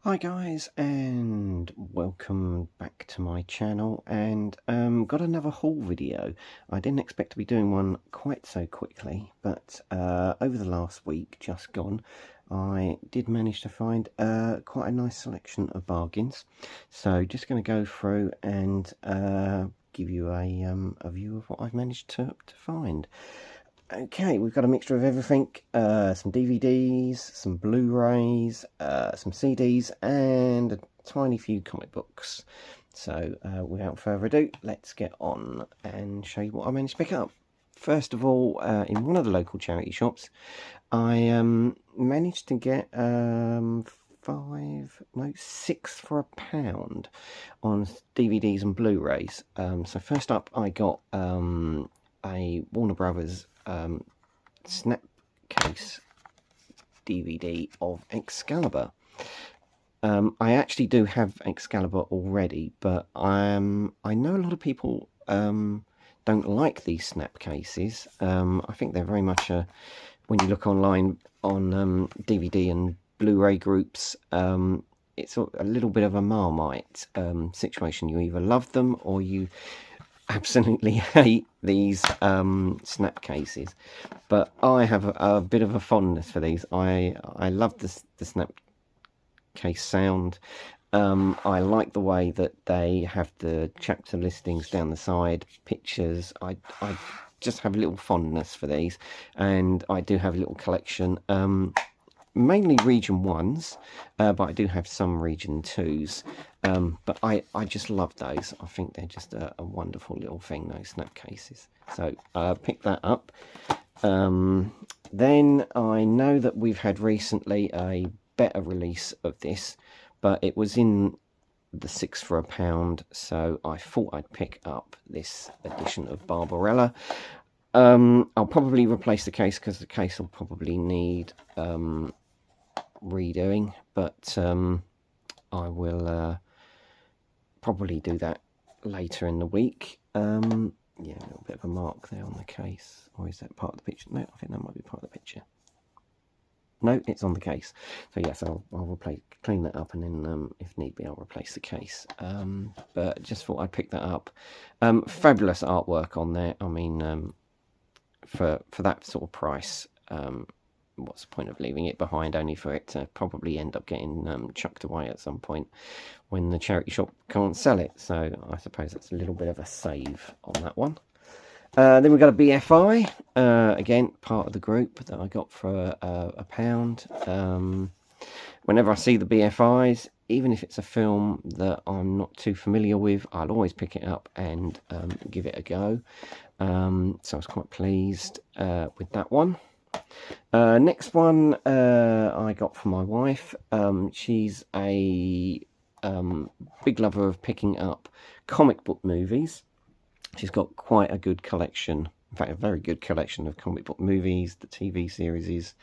Hi guys, and welcome back to my channel, and got another haul video. I didn't expect to be doing one quite so quickly, but over the last week just gone I did manage to find quite a nice selection of bargains. So just going to go through and give you a view of what I've managed to find. Okay, we've got a mixture of everything, some DVDs, some Blu-rays, some CDs, and a tiny few comic books. So without further ado, let's get on and show you what I managed to pick up. First of all, in one of the local charity shops, I managed to get 6 for £1 on DVDs and Blu-rays. So first up, I got a Warner Brothers Snapcase DVD of Excalibur. I actually do have Excalibur already, but I know a lot of people don't like these snap cases. I think they're very much when you look online on DVD and Blu-ray groups, it's a little bit of a Marmite situation. You either love them or you absolutely hate these snap cases, but I have a bit of a fondness for these. I love the snap case sound. I like the way that they have the chapter listings down the side, pictures. I just have a little fondness for these, and I do have a little collection, mainly region 1s, but I do have some region 2s. But I just love those. I think they're just a wonderful little thing, those snap cases. So pick that up. Then I know that we've had recently a better release of this, but it was in the 6 for £1, so I thought I'd pick up this edition of Barbarella. I'll probably replace the case because the case will probably need redoing, but I will probably do that later in the week. Yeah, a little bit of a mark there on the case, or is that part of the picture? No, I think that might be part of the picture. No, it's on the case. So yes, I'll clean that up, and then if need be, I'll replace the case. But just thought I'd pick that up. Fabulous artwork on there. I mean, for that sort of price, what's the point of leaving it behind only for it to probably end up getting chucked away at some point when the charity shop can't sell it? So I suppose that's a little bit of a save on that one. Then we've got a BFI, again part of the group that I got for £1. Whenever I see the BFIs, even if it's a film that I'm not too familiar with, I'll always pick it up and give it a go. So I was quite pleased with that one. Next one I got for my wife. She's a big lover of picking up comic book movies. She's got quite a good collection, in fact a very good collection of comic book movies, the TV series.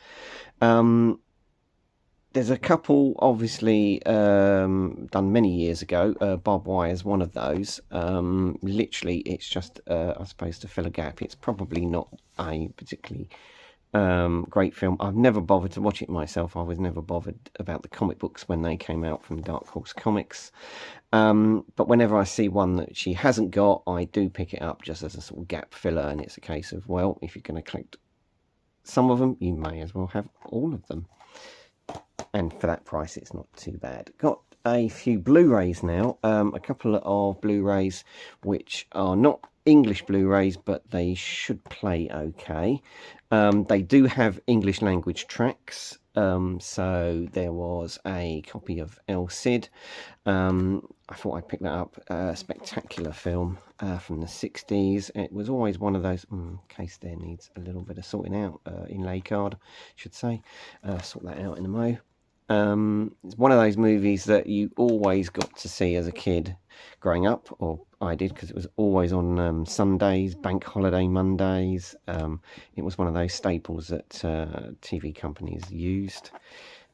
There's a couple obviously done many years ago. Barbed Wire is one of those. Literally it's just I suppose to fill a gap. It's probably not a particularly great film. I've never bothered to watch it myself. I was never bothered about the comic books when they came out from Dark Horse Comics. But whenever I see one that she hasn't got, I do pick it up just as a sort of gap filler, and it's a case of, well, if you're going to collect some of them, you may as well have all of them. And for that price, it's not too bad. Got a few Blu-rays now, a couple of Blu-rays which are not English Blu-rays, but they should play okay. They do have English language tracks, so there was a copy of El Cid. I thought I'd pick that up. A spectacular film from the 60s. It was always one of those, case there needs a little bit of sorting out, inlay card, I should say. Sort that out in a mo. It's one of those movies that you always got to see as a kid growing up, or I did, because it was always on Sundays, bank holiday Mondays. It was one of those staples that TV companies used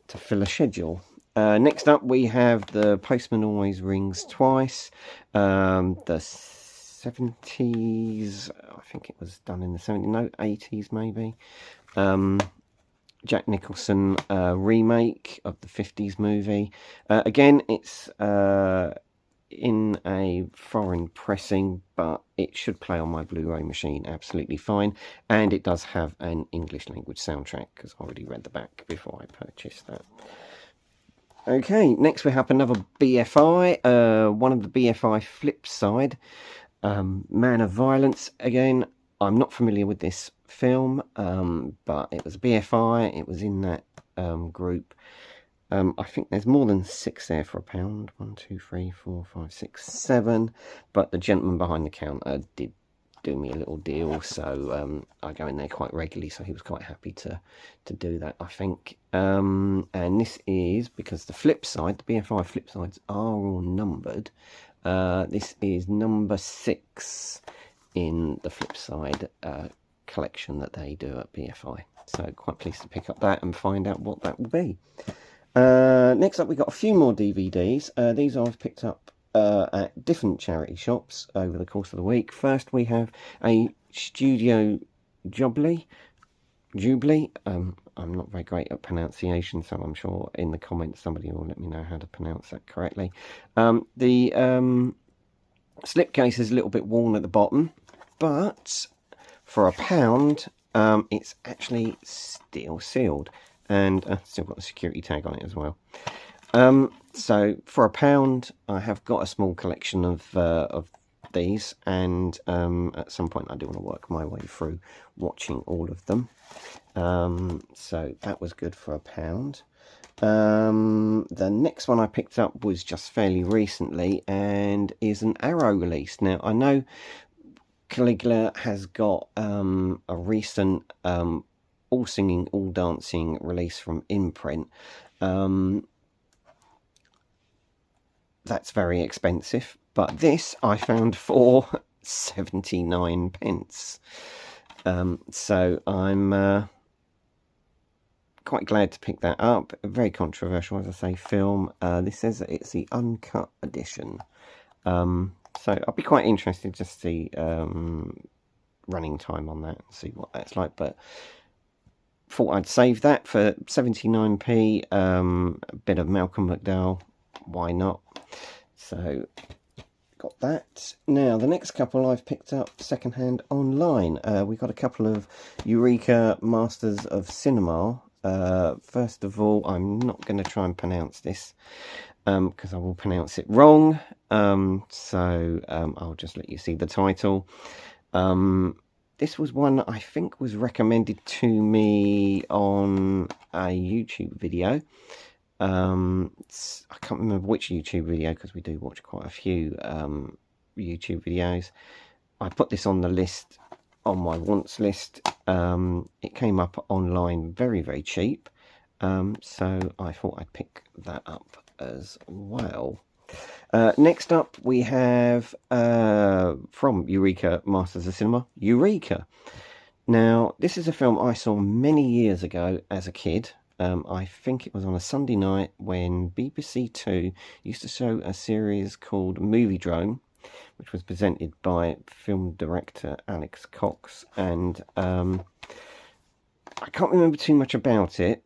to fill a schedule. Next up we have The Postman Always Rings Twice. The 70s, I think it was done in the 70s, no, 80s maybe. Jack Nicholson remake of the 50s movie. Again, it's in a foreign pressing, but it should play on my Blu-ray machine absolutely fine, and it does have an English language soundtrack because I already read the back before I purchased that. Okay, next we have another BFI, one of the BFI flip side, Man of Violence. Again, I'm not familiar with this film, but it was BFI, it was in that group. I think there's more than 6 there for £1. 1, 2, 3, 4, 5, 6, 7. But the gentleman behind the counter did do me a little deal, so I go in there quite regularly, so he was quite happy to do that, I think. And this is, because the flip side, the BFI flip sides are all numbered. This is number 6 in the flip side collection that they do at BFI. So quite pleased to pick up that and find out what that will be. Next up, we got a few more DVDs. These I've picked up at different charity shops over the course of the week. First, we have a Studio Jubilee. I'm not very great at pronunciation, so I'm sure in the comments somebody will let me know how to pronounce that correctly. The slipcase is a little bit worn at the bottom, but for £1, it's actually still sealed. And still got the security tag on it as well. So for £1, I have got a small collection of these, and at some point I do want to work my way through watching all of them. So that was good for £1. The next one I picked up was just fairly recently, and is an Arrow release. Now I know Caligula has got a recent all singing, all dancing release from Imprint. That's very expensive, but this I found for 79p. So I'm quite glad to pick that up. A very controversial, as I say, film. This says that it's the uncut edition. So I'll be quite interested to see running time on that and see what that's like. But thought I'd save that for 79p. A bit of Malcolm McDowell, why not? So got that. Now the next couple I've picked up secondhand online. We've got a couple of Eureka Masters of Cinema. First of all, I'm not going to try and pronounce this because I will pronounce it wrong. So I'll just let you see the title. This was one I think was recommended to me on a YouTube video. I can't remember which YouTube video because we do watch quite a few YouTube videos. I put this on the list, on my wants list. It came up online very, very cheap. So I thought I'd pick that up as well. Next up we have from Eureka Masters of Cinema, Eureka. Now this is a film I saw many years ago as a kid. I think it was on a Sunday night when BBC Two used to show a series called Movie Drone, which was presented by film director Alex Cox, and I can't remember too much about it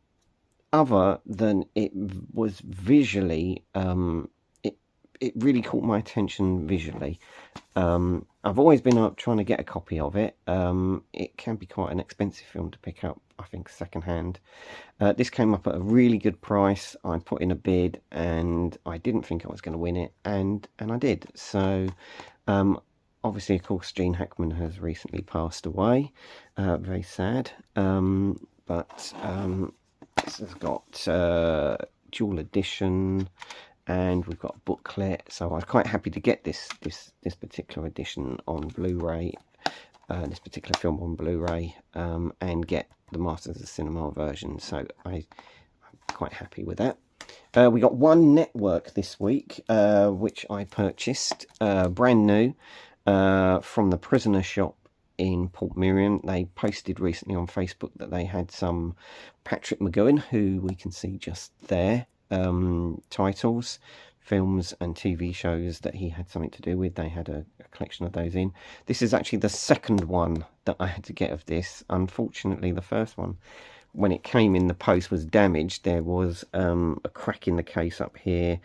other than it was visually it really caught my attention visually. I've always been up trying to get a copy of it. It can be quite an expensive film to pick up, I think, secondhand. This came up at a really good price. I put in a bid and I didn't think I was going to win it, and I did. So obviously, of course, Gene Hackman has recently passed away. Very sad. But this has got dual edition, and we've got a booklet, so I was quite happy to get this particular edition on Blu-ray, this particular film on Blu-ray, and get the Masters of Cinema version, so I'm quite happy with that. We got One Network this week, which I purchased, brand new, from the Prisoner Shop in Port Miriam. They posted recently on Facebook that they had some Patrick McGowan, who we can see just there, titles, films and TV shows that he had something to do with. They had a collection of those in. This is actually the second one that I had to get of this. Unfortunately, the first one when it came in the post was damaged. There was a crack in the case up here,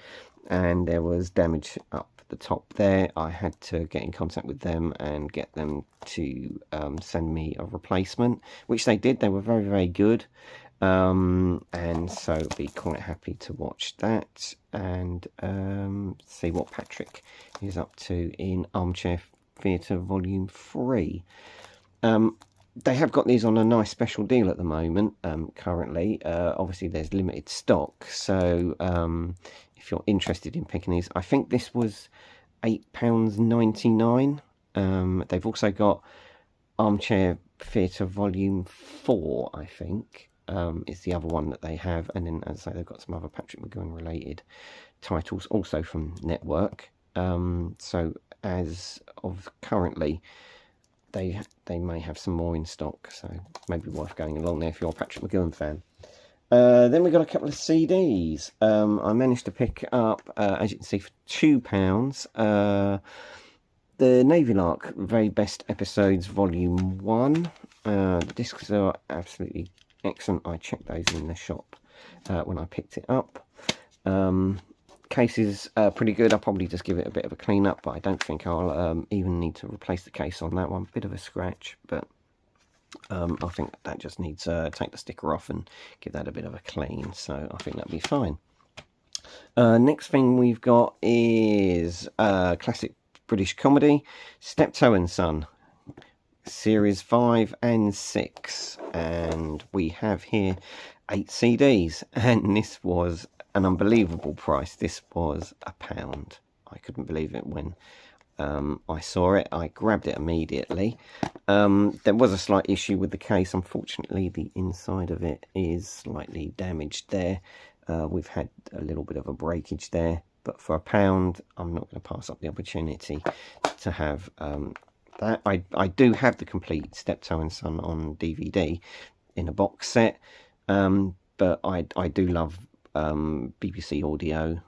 and there was damage up the top there. I had to get in contact with them and get them to send me a replacement, which they did. They were very, very good. And so be quite happy to watch that and see what Patrick is up to in Armchair Theatre Volume 3. They have got these on a nice special deal at the moment, currently. Obviously there's limited stock, so if you're interested in picking these, I think this was £8.99. They've also got Armchair Theatre Volume 4, I think. Is the other one that they have, and then, as I say, they've got some other Patrick McGowan related titles also from Network. So as of currently, they may have some more in stock, so maybe worth going along there if you're a Patrick McGowan fan. Then we've got a couple of CDs. I managed to pick up, as you can see, for £2, the Navy Lark Very Best Episodes Volume 1. The discs are absolutely excellent. I checked those in the shop when I picked it up. Case is pretty good. I'll probably just give it a bit of a clean up, but I don't think I'll even need to replace the case on that one. Bit of a scratch, but I think that just needs to take the sticker off and give that a bit of a clean, so I think that'll be fine. Next thing we've got is classic British comedy, Steptoe and Son, Series 5 and 6, and we have here 8 CDs, and this was an unbelievable price. This was £1. I couldn't believe it when I saw it. I grabbed it immediately. There was a slight issue with the case. Unfortunately, the inside of it is slightly damaged there. We've had a little bit of a breakage there, but for £1, I'm not going to pass up the opportunity to have that. I do have the complete Steptoe and Son on DVD in a box set, but I do love BBC Audio,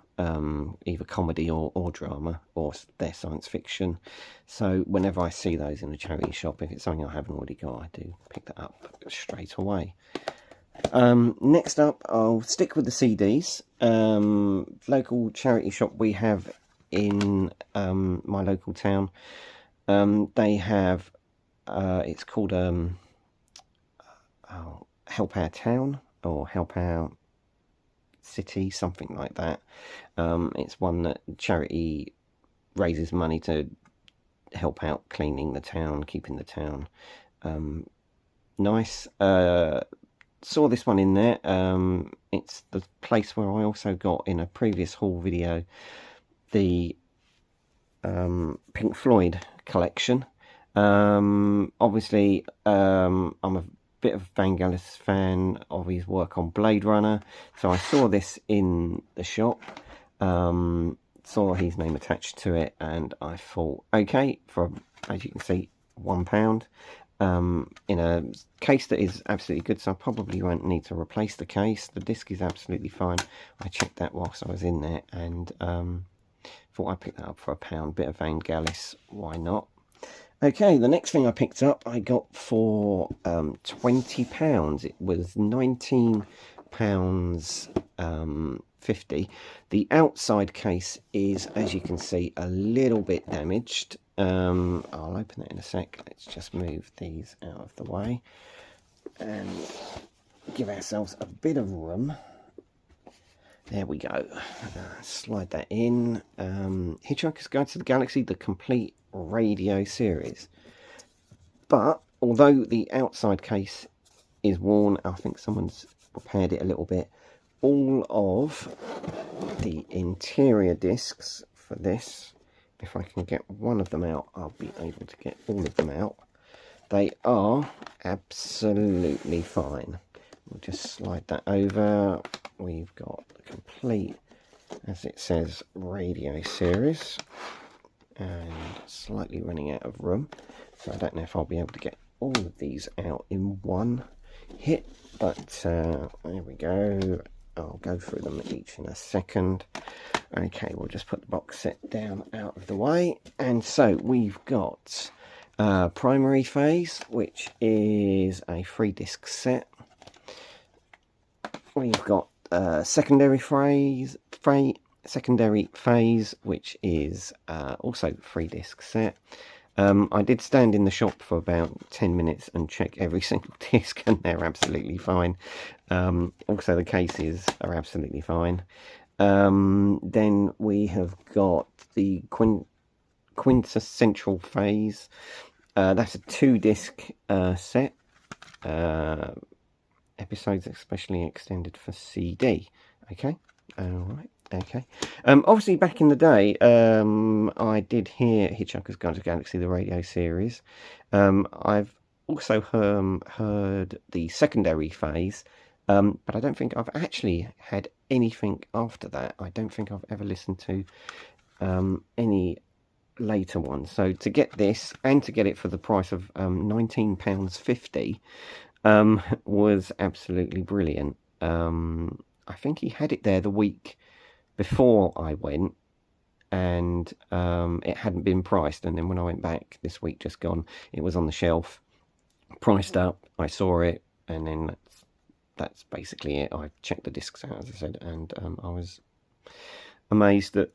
either comedy or drama, or their science fiction. So whenever I see those in the charity shop, if it's something I haven't already got, I do pick that up straight away. Next up, I'll stick with the CDs. Local charity shop we have in my local town. They have it's called Help Our Town or Help Our City, something like that. It's one that charity raises money to help out cleaning the town, keeping the town nice. Saw this one in there. It's the place where I also got in a previous haul video the Pink Floyd collection. Obviously, I'm a bit of Vangelis fan of his work on Blade Runner, so I saw this in the shop, saw his name attached to it, and I thought, okay, for, as you can see, £1, in a case that is absolutely good, so I probably won't need to replace the case. The disc is absolutely fine. I checked that whilst I was in there, and thought I'd pick that up for £1. Bit of Vangelis, why not? Okay, the next thing I picked up, I got for £20. It was £19.50. The outside case is, as you can see, a little bit damaged. I'll open that in a sec. Let's just move these out of the way and give ourselves a bit of room. There we go. Slide that in. Hitchhiker's Guide to the Galaxy, the complete radio series. But although the outside case is worn, I think someone's repaired it a little bit. All of the interior discs for this, if I can get one of them out, I'll be able to get all of them out. They are absolutely fine. We'll just slide that over. We've got the complete, as it says, radio series, and slightly running out of room, so I don't know if I'll be able to get all of these out in one hit, but there we go. I'll go through them each in a second. Okay, we'll just put the box set down out of the way, and so we've got Primary Phase, which is a 3-disc set. we've got secondary phase, which is also 3-disc set. I did stand in the shop for about 10 minutes and check every single disc, and they're absolutely fine. Also, the cases are absolutely fine. Then we have got the quintessential phase. That's a 2-disc set. Episodes especially extended for CD. Okay, all right. Okay. Obviously, back in the day, I did hear Hitchhiker's Guide to the Galaxy, the radio series. I've also heard the secondary phase, but I don't think I've actually had anything after that. I don't think I've ever listened to any later ones. So to get this, and to get it for the price of £19.50, was absolutely brilliant. I think he had it there the week before I went, and it hadn't been priced, and then when I went back this week just gone, it was on the shelf, priced up. I saw it, and then that's basically it. I checked the discs out, as I said, and I was amazed at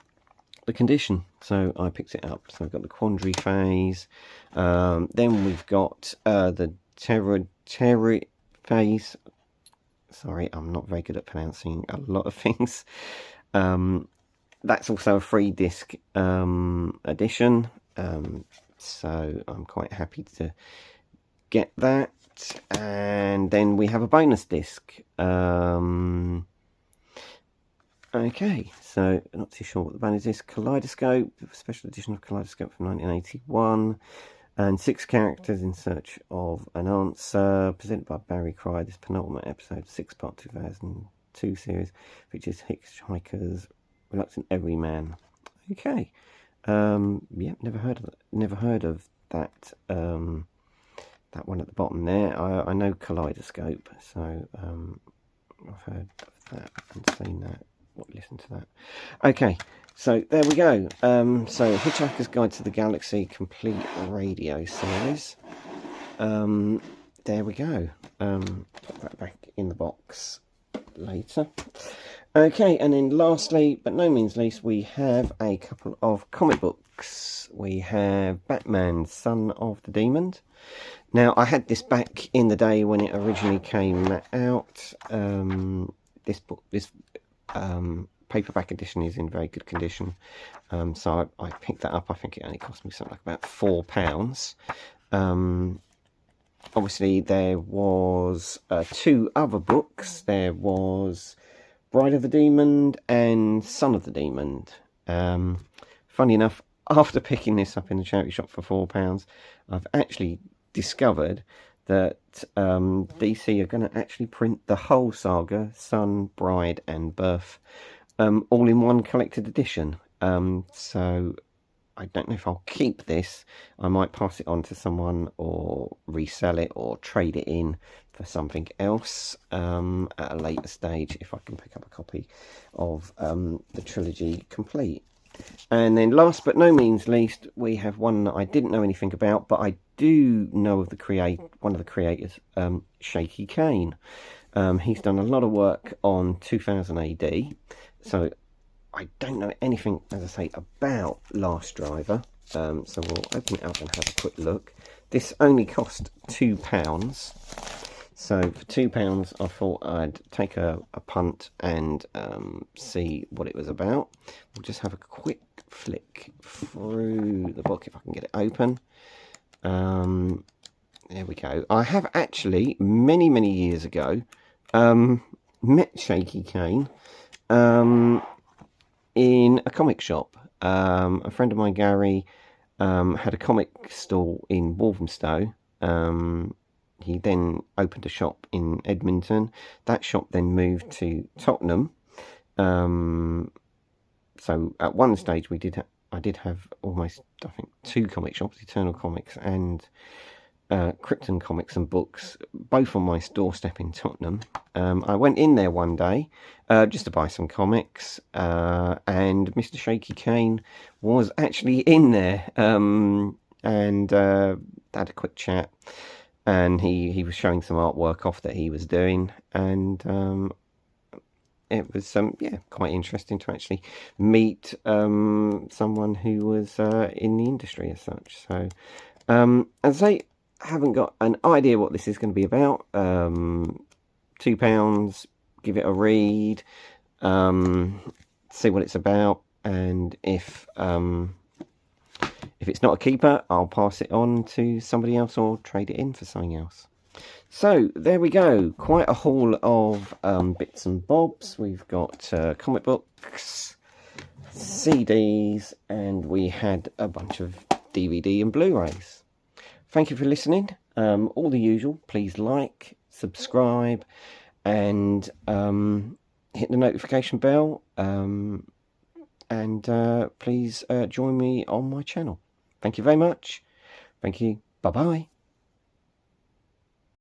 the condition, so I picked it up. So I've got the Quandary phase, then we've got the Terror phase. Sorry, I'm not very good at pronouncing a lot of things. That's also a 3-disc edition, so I'm quite happy to get that. And then we have a bonus disc. Okay, so not too sure what the bonus is. Kaleidoscope, special edition of Kaleidoscope from 1981. And 6 characters in search of an answer, presented by Barry Cry. This penultimate episode, 6-part 2002 series, features Hitchhiker's Reluctant Everyman. Okay, yeah, never heard of that. That one at the bottom there. I know Kaleidoscope, so I've heard of that and seen that. Listen to that. Okay, so there we go. So Hitchhiker's Guide to the Galaxy complete radio series. There we go. Put that back in the box later. Okay, and then lastly, but no means least, we have a couple of comic books. We have Batman, Son of the Demon. Now, I had this back in the day when it originally came out. This paperback edition is in very good condition, so I picked that up. I think it only cost me something like about £4. Obviously, there was 2 other books. There was Bride of the Demon and Son of the Demon. Funny enough, after picking this up in the charity shop for £4, I've actually discovered that DC are going to actually print the whole saga, Son, Bride and Birth, all in one collected edition. So I don't know if I'll keep this. I might pass it on to someone, or resell it, or trade it in for something else at a later stage, if I can pick up a copy of the trilogy complete. And then last but no means least, we have one that I didn't know anything about, but I do know of one of the creators, Shaky Kane. He's done a lot of work on 2000 AD, so I don't know anything, as I say, about Last Driver. So we'll open it up and have a quick look. This only cost £2. So for £2, I thought I'd take a punt and see what it was about. We'll just have a quick flick through the book if I can get it open. There we go. I have actually, many years ago, met Shaky Kane in a comic shop. A friend of mine, Gary, had a comic stall in Walthamstow. He then opened a shop in Edmonton. That shop then moved to Tottenham. So at one stage I did have almost, I think, 2 comic shops, Eternal Comics and Krypton Comics and Books, both on my doorstep in Tottenham. I went in there one day just to buy some comics, and Mr. Shaky Kane was actually in there, and had a quick chat. And he was showing some artwork off that he was doing, and it was yeah, quite interesting to actually meet someone who was in the industry as such. So as I say, haven't got an idea what this is going to be about. £2, give it a read, see what it's about, and if it's not a keeper, I'll pass it on to somebody else or trade it in for something else. So there we go, quite a haul of bits and bobs. We've got comic books, CDs, and we had a bunch of DVD and Blu-rays. Thank you for listening. All the usual, please like, subscribe, and hit the notification bell, and please join me on my channel. Thank you very much. Thank you. Bye-bye.